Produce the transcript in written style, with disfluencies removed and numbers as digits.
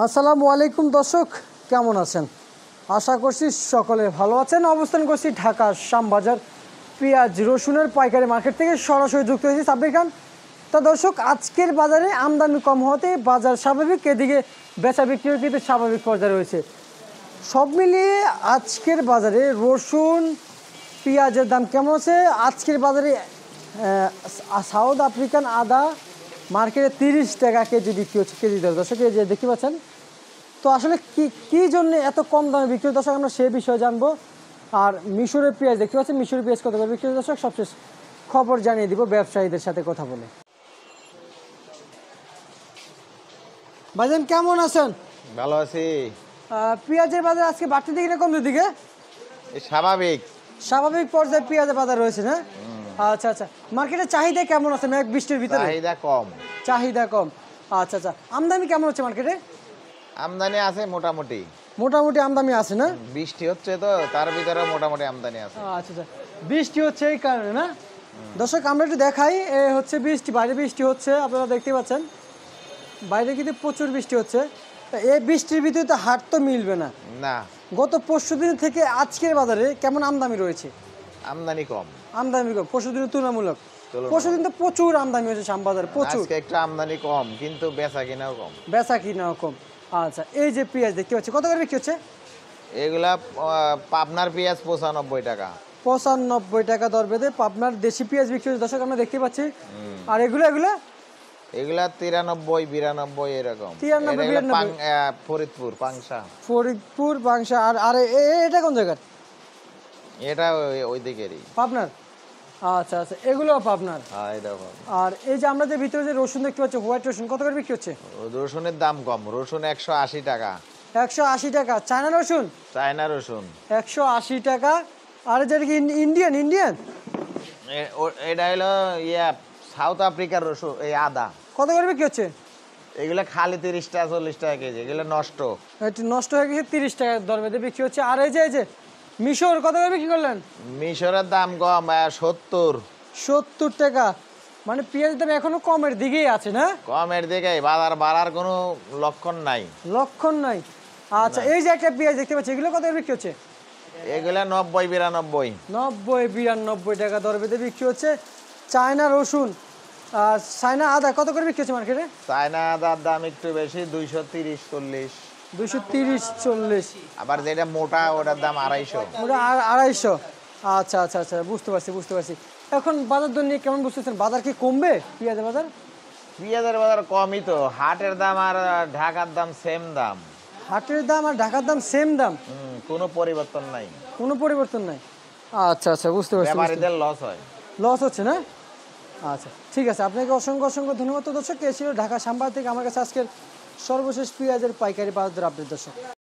আসসালামু আলাইকুম দর্শক, কেমন আছেন? আশা করছি সকলে ভালো আছেন। অবস্থান করছি ঢাকা শ্যামবাজার পেঁয়াজ রসুনের পাইকারি মার্কেট থেকে সরাসরি যুক্ত হয়েছি সাব্বির খান। তা দর্শক, আজকের বাজারে আমদানি কম হতে বাজার স্বাভাবিক, এদিকে বেচা বিক্রিও কিন্তু স্বাভাবিক পর্যায়ে রয়েছে। সব মিলিয়ে আজকের বাজারে রসুন পেঁয়াজের দাম কেমন আছে? আজকের বাজারে সাউথ আফ্রিকান আদা মার্কেটে 30 টাকা কেজি বিক্রি হচ্ছে, কেজি দর। দর্শক, এই যে দেখতে পাচ্ছেন, তো আসলে কি জন্য এত কম দামে বিক্রি হচ্ছে দর্শক, আমরা সে বিষয়ে জানবো। আর মিশরের পেঁয়াজ দেখতে পাচ্ছেন, মিশরের পেঁয়াজ কত করে বিক্রি হচ্ছে দর্শক, সবশেষ খবর জানিয়ে দিব ব্যবসায়ীদের সাথে কথা বলে। ভাইজান কেমন আছেন? ভালো আছি। পেঁয়াজের বাজার আজকে বাড়তির দিকে না কমতির দিকে? স্বাভাবিক স্বাভাবিক পর্যায়ে পেঁয়াজের বাজার রয়েছে না? আচ্ছা আচ্ছা। মার্কেটের চাহিদা কেমন আছে মেঘ বৃষ্টির ভিতরে? চাহিদা কম। চাহিদা কম, আচ্ছা আচ্ছা। আমদানি কেমন হচ্ছে মার্কেটে? আমদানি আছে মোটামুটি। মোটামুটি আমদানি আছে না? বৃষ্টি হচ্ছে তো তার ভিতরে মোটামুটি আমদানি আছে। আচ্ছা আচ্ছা। বৃষ্টি হচ্ছে এই কারণে না? দর্শক, আমরা একটু দেখাই, হচ্ছে বৃষ্টি, বাইরে বৃষ্টি হচ্ছে, আপনারা দেখতে পাচ্ছেন বাইরে কিন্তু প্রচুর বৃষ্টি হচ্ছে। তা এই বৃষ্টির ভিতরে তো হাট তো মিলবে না। না, গত পরশুদিন থেকে আজকের বাজারে কেমন আমদানি রয়েছে? আমদানি কম। আমদানি কম পরশুদিনের তুলনামূলক? পরশুদিন তো প্রচুর আমদানি হয়েছে শ্যামবাজারে, প্রচুর। আজকে একটু আমদানি কম, কিন্তু বেচা কিনাও কম। বেচা কিনাও কম। আচ্ছা, এই যে পেঁয়াজ দেখতে পাচ্ছি, কত করে বিক্রি হচ্ছে? এগুলা পাবনার পেঁয়াজ 95 টাকা। 95 টাকা দর বেঁধে পাবনার দেশি পেঁয়াজ বিক্রি হচ্ছে দর্শক, আমরা দেখতে পাচ্ছি। আর এগুলা এগুলা 93 92 এরকম। 93 92 ফরিদপুর পাংশা। ফরিদপুর বাংশা। আর আর এটা কোন জায়গার? এটা ওই দিকেরই, পাবনার। আচ্ছা আচ্ছা, এগুলো পাবনার। হ্যাঁ এই দেখো। আর এই যে আমরা যে ভিতরে যে রসুন দেখতে পাচ্ছি, হোয়াইট রসুন, কত করে বিক্রি হচ্ছে? রসুনের দাম কম, রসুন 180 টাকা। 180 টাকা। চায়না রসুন চায়না রসুন 180 টাকা। আর যেটা কি ইন্ডিয়ান? এটা হলো সাউথ আফ্রিকার রসুন, এই আদা। কত করে বিক্রি হচ্ছে? এগুলো খালি 30 টাকা 40 টাকা কেজি, এগুলো নষ্ট। একটু নষ্ট হয়ে গেছে, 30 টাকা দর বেঁধে বিক্রি হচ্ছে। আর এই যে মিশর কত করে বিক্রি করলেন? মিশরের দাম কম, 70 টাকা। মানে পেঁয়াজের দাম এখনো কমের দিকেই আছে না? কমের দিকে, বাজার বাড়ার কোনো লক্ষণ নাই। লক্ষণ নাই। আচ্ছা, এই যে একটা পেঁয়াজ দেখতে পাচ্ছি, এগুলো কত করে বিক্রি হচ্ছে? এগুলো 90 92। 90 92 টাকা দর বেঁধে বিক্রি হচ্ছে। চায়না রসুন আর চায়না আদা কত করে বিক্রি হচ্ছে মার্কেটে? চায়না আদার দাম একটু বেশি, 230 40। 230 40। আবার যেটা মোটা ওটার দাম 250। ওটা 250। আচ্ছা আচ্ছা আচ্ছা, বুঝতে পারছি। এখন বাজার দর নিয়ে কেমন বুঝতেছেন? বাজার কি কমবে পেঁয়াজের বাজার? পেঁয়াজের বাজার কমই তো, হাটের দাম আর ঢাকার দাম সেম দাম। হাটের দাম আর ঢাকার দাম সেম দাম, কোনো পরিবর্তন নাই। কোনো পরিবর্তন নাই। আচ্ছা আচ্ছা, বুঝতে পারছি। ব্যাপারীদের লস হয়। লস হচ্ছে না? আচ্ছা, ঠিক আছে। আপনাকে অসংখ্য অসংখ্য ধন্যবাদ দর্শক। এ ছিল ঢাকা শ্যামবাজার থেকে আমার কাছে আজকের সর্বশেষ পেঁয়াজের পাইকারি বাজার আপডেট দর্শক।